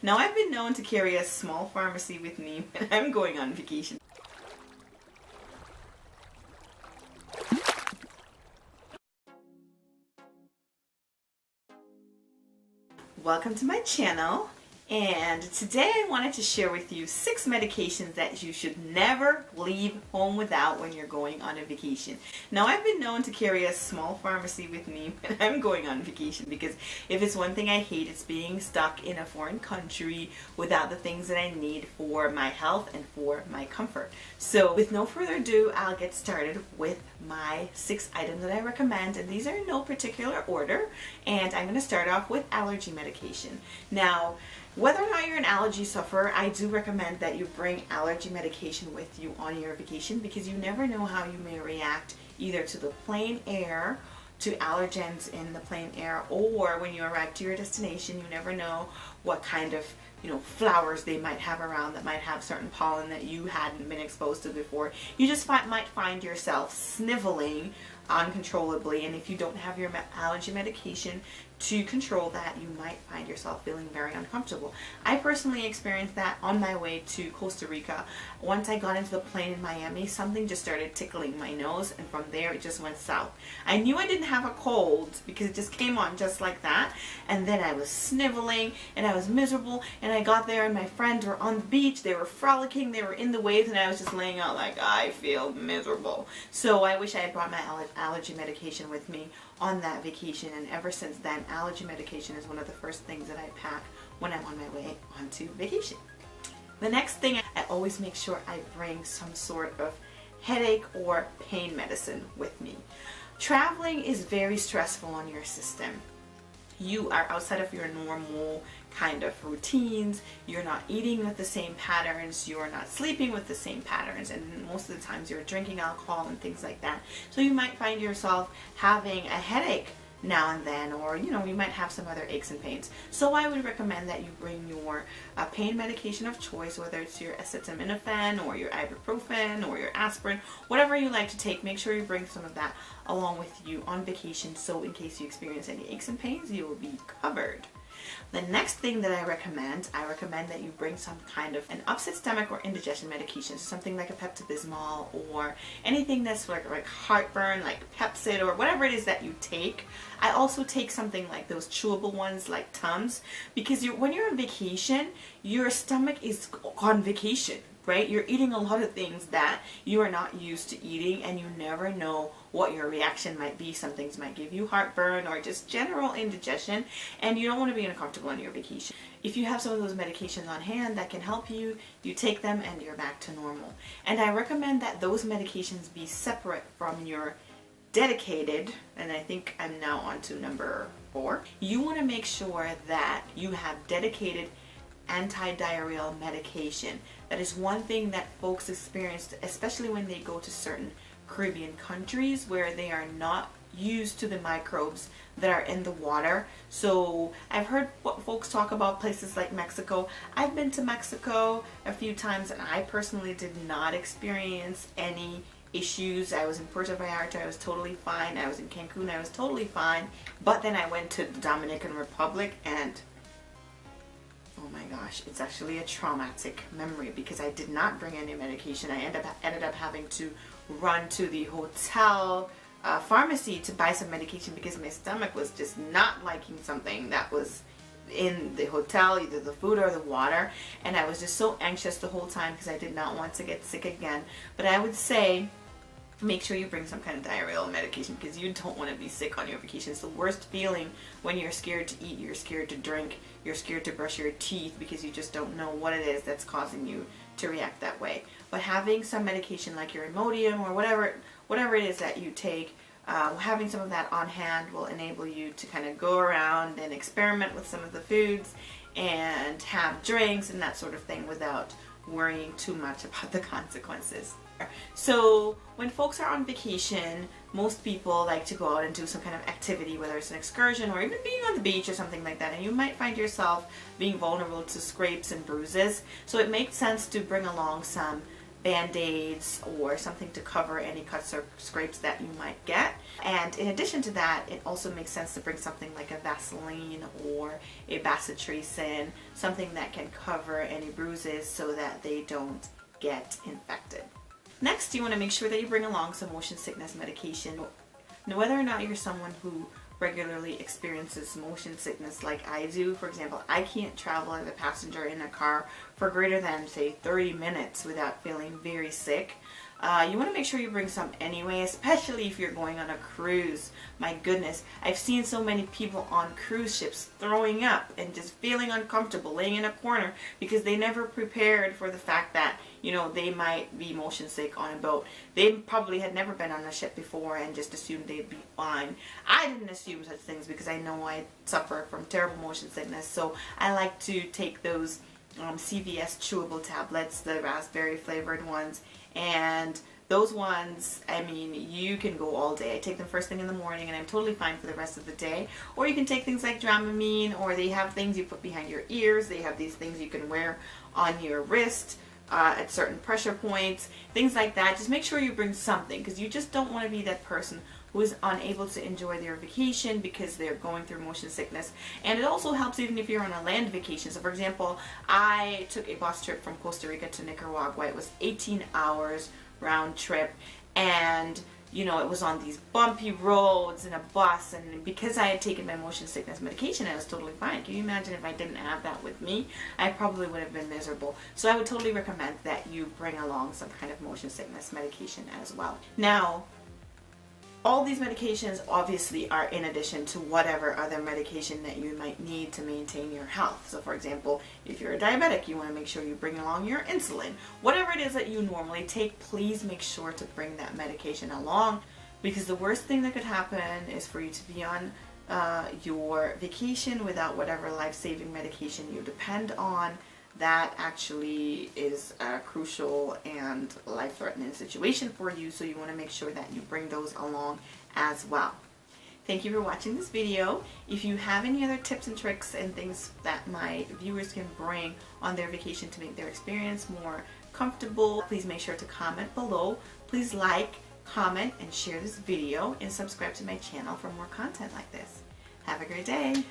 Now, I've been known to carry a small pharmacy with me when I'm going on vacation. Welcome to my channel, and today I wanted to share with you 6 medications that you should never leave home without when you're going on a vacation. Now, I've been known to carry a small pharmacy with me when I'm going on vacation, because if it's one thing I hate, it's being stuck in a foreign country without the things that I need for my health and for my comfort. So with no further ado, I'll get started with my 6 items that I recommend, and these are in no particular order, and I'm going to start off with allergy medication. Now, whether or not you're an allergy sufferer, I do recommend that you bring allergy medication with you on your vacation, because you never know how you may react either to the plain air, to allergens in the plain air, or when you arrive to your destination, you never know what kind of flowers they might have around that might have certain pollen that you hadn't been exposed to before. You just might find yourself sniveling uncontrollably, and if you don't have your allergy medication to control that, you might find yourself feeling very uncomfortable. I personally experienced that on my way to Costa Rica. Once I got into the plane in Miami, something just started tickling my nose, and from there it just went south. I knew I didn't have a cold because it just came on just like that, and then I was sniveling and I was miserable, and I got there and my friends were on the beach, they were frolicking, they were in the waves, and I was just laying out like, I feel miserable. So I wish I had brought my allergy medication with me on that vacation, and ever since then, allergy medication is one of the first things that I pack when I'm on my way onto vacation. The next thing, I always make sure I bring some sort of headache or pain medicine with me. Traveling is very stressful on your system. You are outside of your normal kind of routines, you're not eating with the same patterns, you're not sleeping with the same patterns, and most of the times you're drinking alcohol and things like that. So you might find yourself having a headache now and then, or you might have some other aches and pains. So I would recommend that you bring your pain medication of choice, whether it's your acetaminophen or your ibuprofen or your aspirin, whatever you like to take. Make sure you bring some of that along with you on vacation, so in case you experience any aches and pains, you will be covered. The next thing that I recommend that you bring some kind of an upset stomach or indigestion medication, something like a Pepto-Bismol or anything that's like heartburn, like Pepcid or whatever it is that you take. I also take something like those chewable ones like Tums, because when you're on vacation, your stomach is on vacation, right? You're eating a lot of things that you are not used to eating, and you never know what your reaction might be. Some things might give you heartburn or just general indigestion, and you don't want to be uncomfortable on your vacation. If you have some of those medications on hand that can help you, you take them and you're back to normal. And I recommend that those medications be separate from your dedicated, and I think I'm now on to number 4. You want to make sure that you have dedicated anti-diarrheal medication. That is one thing that folks experience, especially when they go to certain Caribbean countries where they are not used to the microbes that are in the water. So I've heard folks talk about places like Mexico. I've been to Mexico a few times, and I personally did not experience any issues. I was in Puerto Vallarta, I was totally fine. I was in Cancun, I was totally fine. But then I went to the Dominican Republic, and oh my gosh, it's actually a traumatic memory, because I did not bring any medication. I ended up having to run to the hotel pharmacy to buy some medication, because my stomach was just not liking something that was in the hotel, either the food or the water, and I was just so anxious the whole time because I did not want to get sick again. But I would say make sure you bring some kind of diarrheal medication, because you don't want to be sick on your vacation. It's the worst feeling when you're scared to eat, you're scared to drink, you're scared to brush your teeth, because you just don't know what it is that's causing you to react that way. But having some medication like your Imodium or whatever it is that you take, having some of that on hand will enable you to kind of go around and experiment with some of the foods and have drinks and that sort of thing without worrying too much about the consequences. So when folks are on vacation, most people like to go out and do some kind of activity, whether it's an excursion or even being on the beach or something like that, and you might find yourself being vulnerable to scrapes and bruises. So it makes sense to bring along some Band-Aids or something to cover any cuts or scrapes that you might get. And in addition to that, it also makes sense to bring something like a Vaseline or a bacitracin, something that can cover any bruises so that they don't get infected. Next, you want to make sure that you bring along some motion sickness medication. Now, whether or not you're someone who regularly experiences motion sickness like I do, for example, I can't travel as a passenger in a car for greater than, say, 30 minutes without feeling very sick. You want to make sure you bring some anyway, especially if you're going on a cruise. My goodness, I've seen so many people on cruise ships throwing up and just feeling uncomfortable, laying in a corner because they never prepared for the fact that, you know, they might be motion sick on a boat. They probably had never been on a ship before and just assumed they'd be fine. I didn't assume such things because I know I suffer from terrible motion sickness, so I like to take those CVS chewable tablets, the raspberry flavored ones, and those ones, I mean, you can go all day. I take them first thing in the morning and I'm totally fine for the rest of the day. Or you can take things like Dramamine, or they have things you put behind your ears. They have these things you can wear on your wrist at certain pressure points, things like that. Just make sure you bring something, because you just don't want to be that person who is unable to enjoy their vacation because they're going through motion sickness. And it also helps even if you're on a land vacation. So for example, I took a bus trip from Costa Rica to Nicaragua. It was 18 hours round trip, and you know, it was on these bumpy roads in a bus, and because I had taken my motion sickness medication, I was totally fine. Can you imagine if I didn't have that with me? I probably would have been miserable. So I would totally recommend that you bring along some kind of motion sickness medication as well. Now, all these medications obviously are in addition to whatever other medication that you might need to maintain your health. So for example, if you're a diabetic, you want to make sure you bring along your insulin. Whatever it is that you normally take, please make sure to bring that medication along, because the worst thing that could happen is for you to be on your vacation without whatever life-saving medication you depend on. That actually is a crucial and life-threatening situation for you, so you want to make sure that you bring those along as well. Thank you for watching this video. If you have any other tips and tricks and things that my viewers can bring on their vacation to make their experience more comfortable, please make sure to comment below. Please like, comment, and share this video, and subscribe to my channel for more content like this. Have a great day.